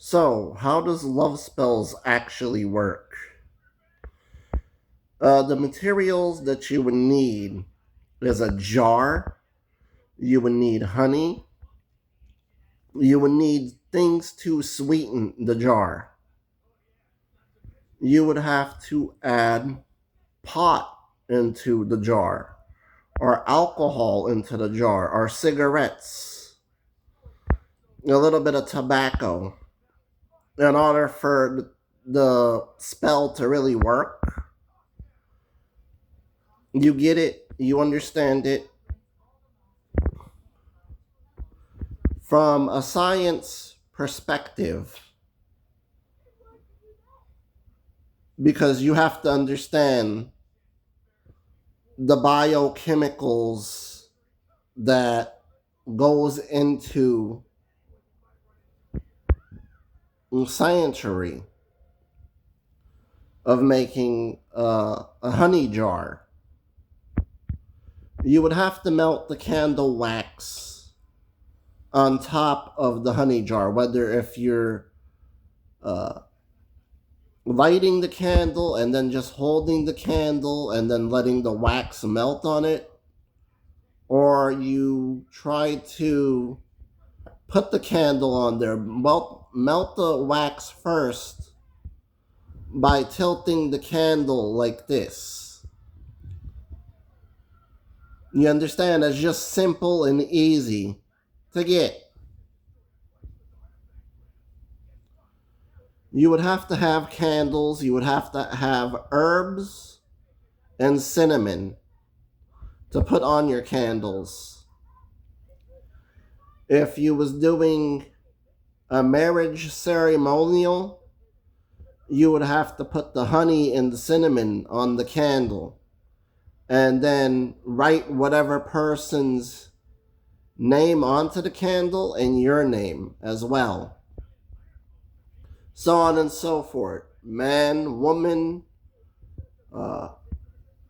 So, how does love spells actually work? The materials that you would need is a jar, you would need honey, you would need things to sweeten the jar. You would have to add pot into the jar, or alcohol into the jar, or cigarettes, a little bit of tobacco, in order for the spell to really work. You get it, you understand it. From a science perspective, because you have to understand the biochemicals that goes into sciencery of making a honey jar. You would have to melt the candle wax on top of the honey jar, whether if you're uh, lighting the candle and then just holding the candle and then letting the wax melt on it, or you try to put the candle on there, melt the wax first by tilting the candle like this. You understand? It's just simple and easy to get. You would have to have candles, you would have to have herbs and cinnamon to put on your candles. If you was doing a marriage ceremonial, you would have to put the honey and the cinnamon on the candle and then write whatever person's name onto the candle and your name as well. So on and so forth. Man, woman, uh,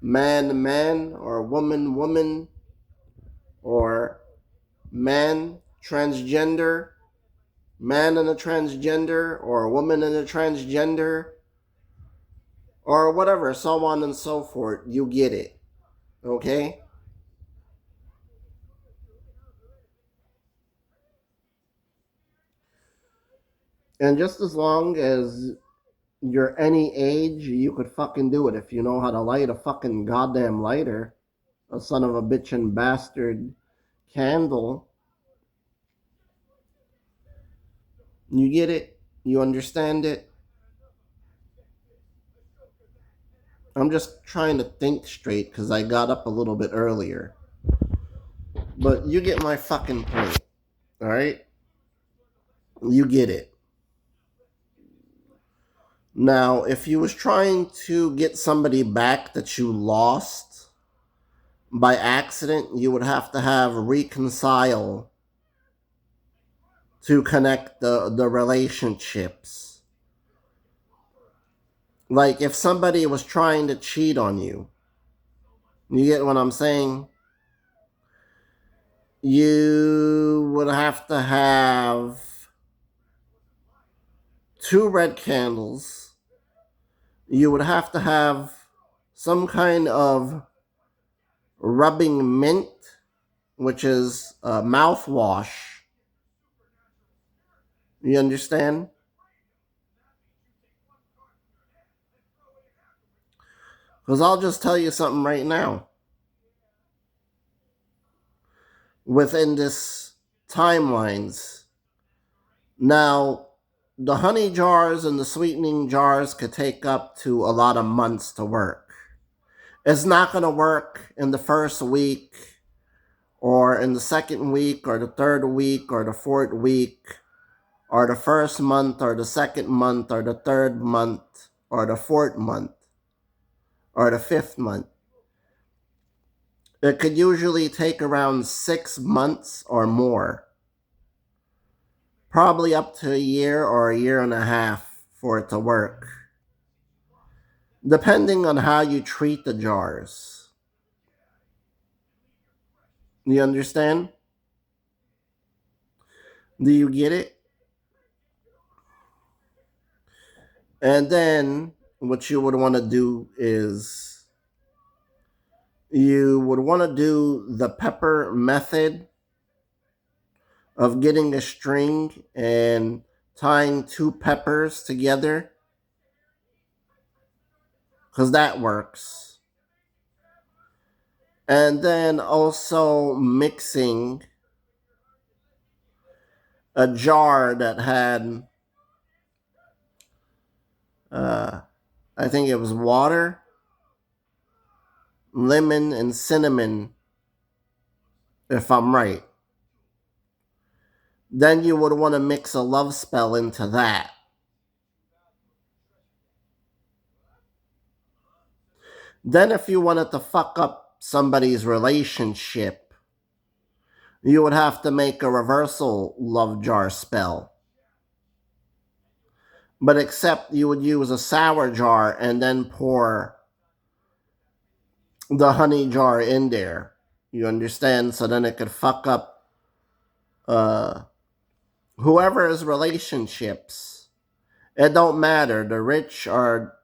man, or woman, or man, transgender, man and a transgender, or a woman and a transgender, or whatever, so on and so forth. You get it. Okay? And just as long as you're any age, you could fucking do it if you know how to light a fucking goddamn lighter, a son of a bitchin' bastard candle. You get it? You understand it? I'm just trying to think straight because I got up a little bit earlier. But you get my fucking point, alright? You get it. Now, if you was trying to get somebody back that you lost by accident, you would have to have reconcile to connect the relationships. Like if somebody was trying to cheat on you, you get what I'm saying? You would have to have two red candles. You would have to have some kind of rubbing mint, which is mouthwash. You understand? Because I'll just tell you something right now. Within this timelines, now the honey jars and the sweetening jars could take up to a lot of months to work. It's not going to work in the first week or in the second week or the third week or the fourth week or the first month or the second month or the third month or the fourth month or the fifth month. It could usually take around 6 months or more, probably up to a year or a year and a half for it to work, depending on how you treat the jars. You understand? Do you get it? And then what you would want to do is you would want to do the pepper method of getting a string and tying two peppers together, because that works. And then also mixing a jar that had, I think it was water, lemon, and cinnamon, if I'm right. Then you would want to mix a love spell into that. Then, if you wanted to fuck up somebody's relationship, you would have to make a reversal love jar spell. But except you would use a sour jar and then pour the honey jar in there. You understand? So then it could fuck up uh, whoever's relationships. It don't matter. The rich or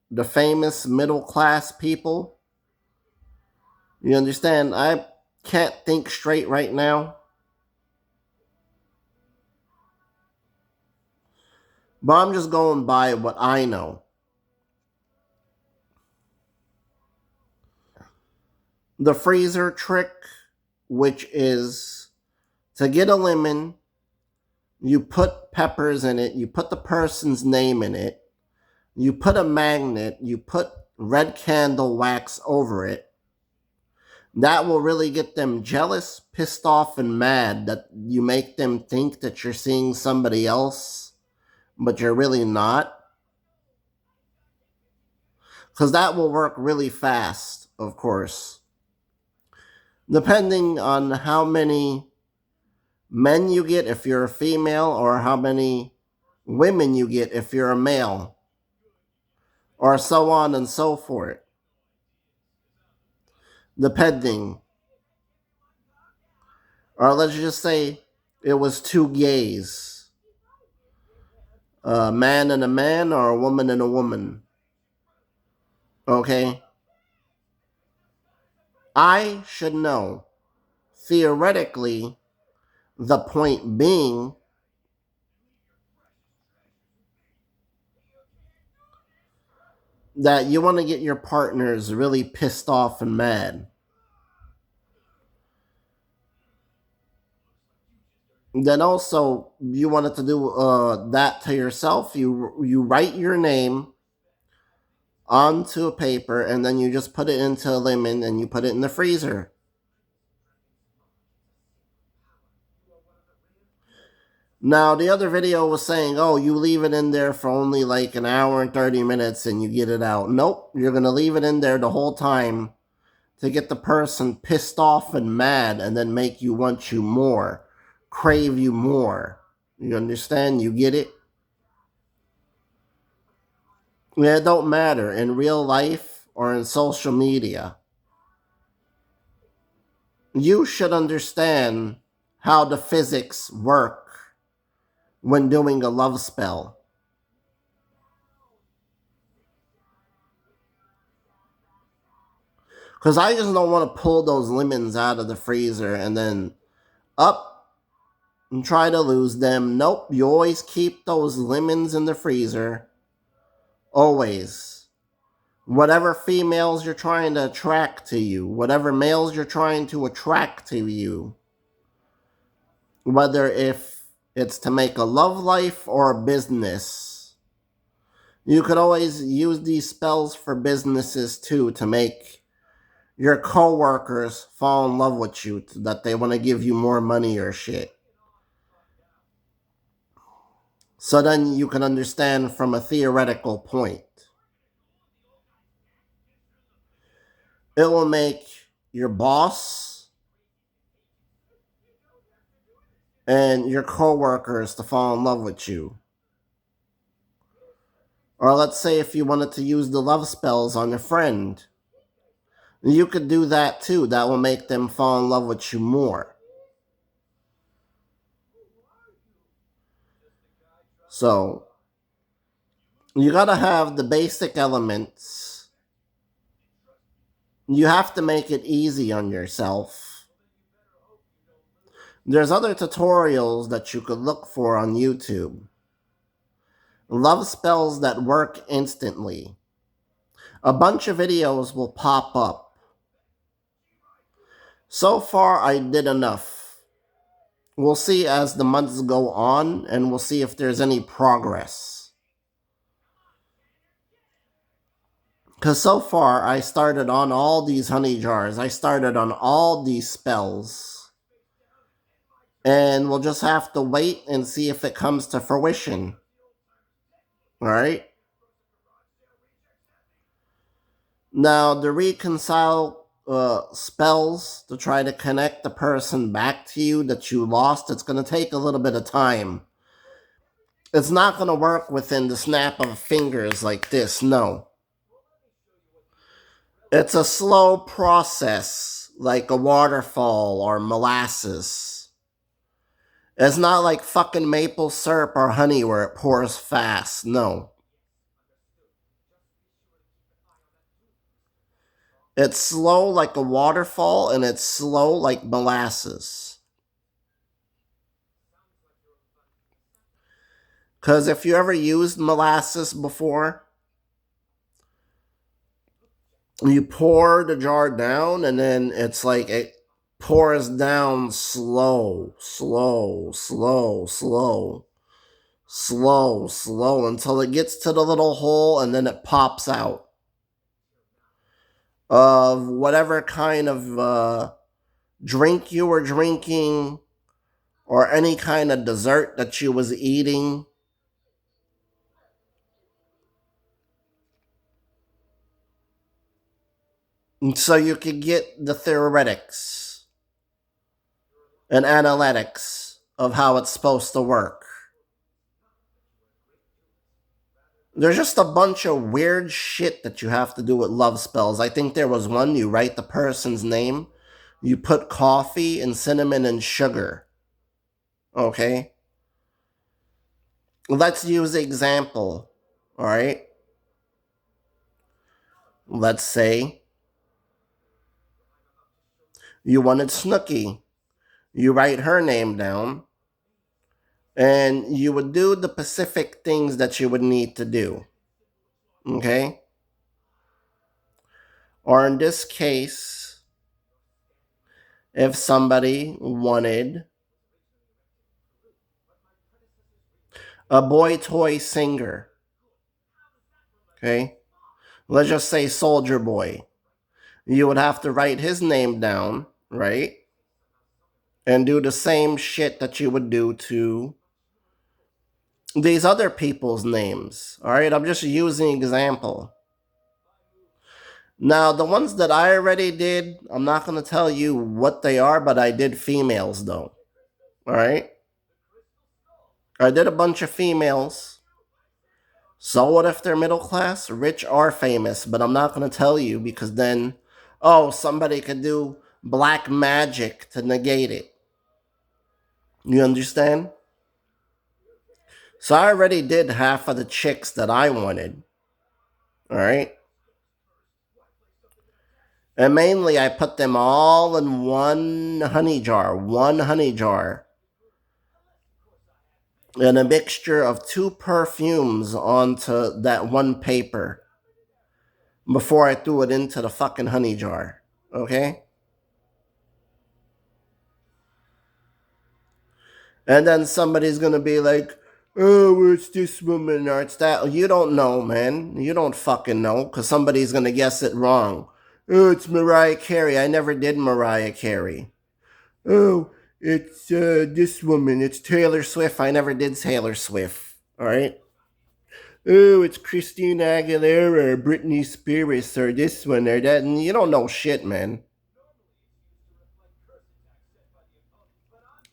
the famous middle class people. You understand? I can't think straight right now. But I'm just going by what I know. The freezer trick, which is to get a lemon, you put peppers in it, you put the person's name in it, you put a magnet, you put red candle wax over it. That will really get them jealous, pissed off, and mad that you make them think that you're seeing somebody else, but you're really not. Because that will work really fast, of course. Depending on how many men you get if you're a female, or how many women you get if you're a male, or so on and so forth. Depending. Or let's just say it was two gays, a man and a man, or a woman and a woman. Okay? I should know. Theoretically, the point being that you want to get your partners really pissed off and mad. Then also, you wanted to do that to yourself. You write your name onto a paper, and then you just put it into a lemon and you put it in the freezer. Now, the other video was saying, oh, you leave it in there for only like an hour and 30 minutes and you get it out. Nope, you're going to leave it in there the whole time to get the person pissed off and mad and then make you want you more, crave you more. You understand? You get it? Yeah, it don't matter in real life or in social media. You should understand how the physics work when doing a love spell. Because I just don't want to pull those lemons out of the freezer and then up and try to lose them. Nope, you always keep those lemons in the freezer. Always. Whatever females you're trying to attract to you, whatever males you're trying to attract to you, whether if it's to make a love life or a business, you could always use these spells for businesses too, to make your coworkers fall in love with you, that they want to give you more money or shit. So then you can understand from a theoretical point. It will make your boss and your coworkers to fall in love with you. Or let's say if you wanted to use the love spells on a friend, you could do that too. That will make them fall in love with you more. So, You gotta have the basic elements. You have to make it easy on yourself. There's other tutorials that you could look for on YouTube. Love spells that work instantly. A bunch of videos will pop up. So far, I did enough. We'll see as the months go on, and we'll see if there's any progress. Because so far, I started on all these honey jars. I started on all these spells. And we'll just have to wait and see if it comes to fruition. Alright? Now, the reconcile spells to try to connect the person back to you that you lost, it's going to take a little bit of time. It's not going to work within the snap of fingers like this, no. It's a slow process, like a waterfall or molasses. It's not like fucking maple syrup or honey where it pours fast, no. It's slow like a waterfall, and it's slow like molasses. Because if you ever used molasses before, you pour the jar down, and then it's like it pours down slow, slow, slow, slow, slow, slow, until it gets to the little hole, and then it pops out of whatever kind of drink you were drinking, or any kind of dessert that you was eating. And so you can get the theoretics and analytics of how it's supposed to work. There's just a bunch of weird shit that you have to do with love spells. I think there was one, you write the person's name, you put coffee and cinnamon and sugar. Okay? Let's use the example. Alright? Let's say you wanted Snooki. You write her name down, and you would do the specific things that you would need to do. Okay? Or in this case, if somebody wanted a boy toy singer, okay? Let's just say Soldier Boy. You would have to write his name down, right? And do the same shit that you would do to these other people's names. All right, I'm just using an example. Now, the ones that I already did, I'm not going to tell you what they are, but I did females though. All right? I did a bunch of females. So what if they're middle class, rich, or famous? But I'm not going to tell you, because then, oh, somebody could do black magic to negate it. You understand? So I already did half of the chicks that I wanted. All right? And mainly I put them all in one honey jar. And a mixture of 2 perfumes onto that one paper before I threw it into the fucking honey jar. Okay? And then somebody's gonna be like, oh, it's this woman or it's that. You don't know, man. You don't fucking know, because somebody's gonna guess it wrong. Oh, it's Mariah Carey. I never did Mariah Carey. Oh, it's this woman. It's Taylor Swift. I never did Taylor Swift. All right? Oh, it's Christina Aguilera or Britney Spears or this one or that. And you don't know shit, man.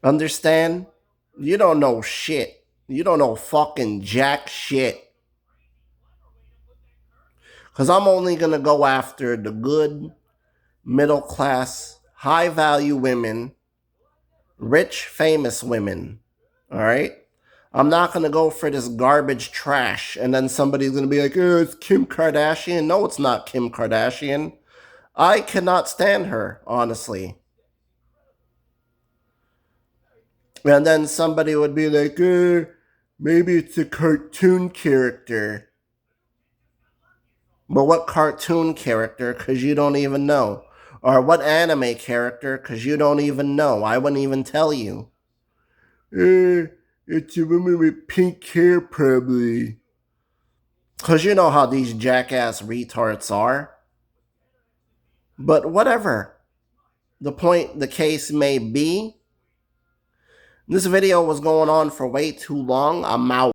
Understand? You don't know shit. You don't know fucking jack shit. Because I'm only going to go after the good, middle class, high value women, rich, famous women. All right? I'm not going to go for this garbage trash. And then somebody's going to be like, oh, it's Kim Kardashian. No, it's not Kim Kardashian. I cannot stand her, honestly. And then somebody would be like, maybe it's a cartoon character. But what cartoon character? Because you don't even know. Or what anime character? Because you don't even know. I wouldn't even tell you. It's a woman with pink hair, probably. Because you know how these jackass retards are. But whatever the case may be, this video was going on for way too long. I'm out.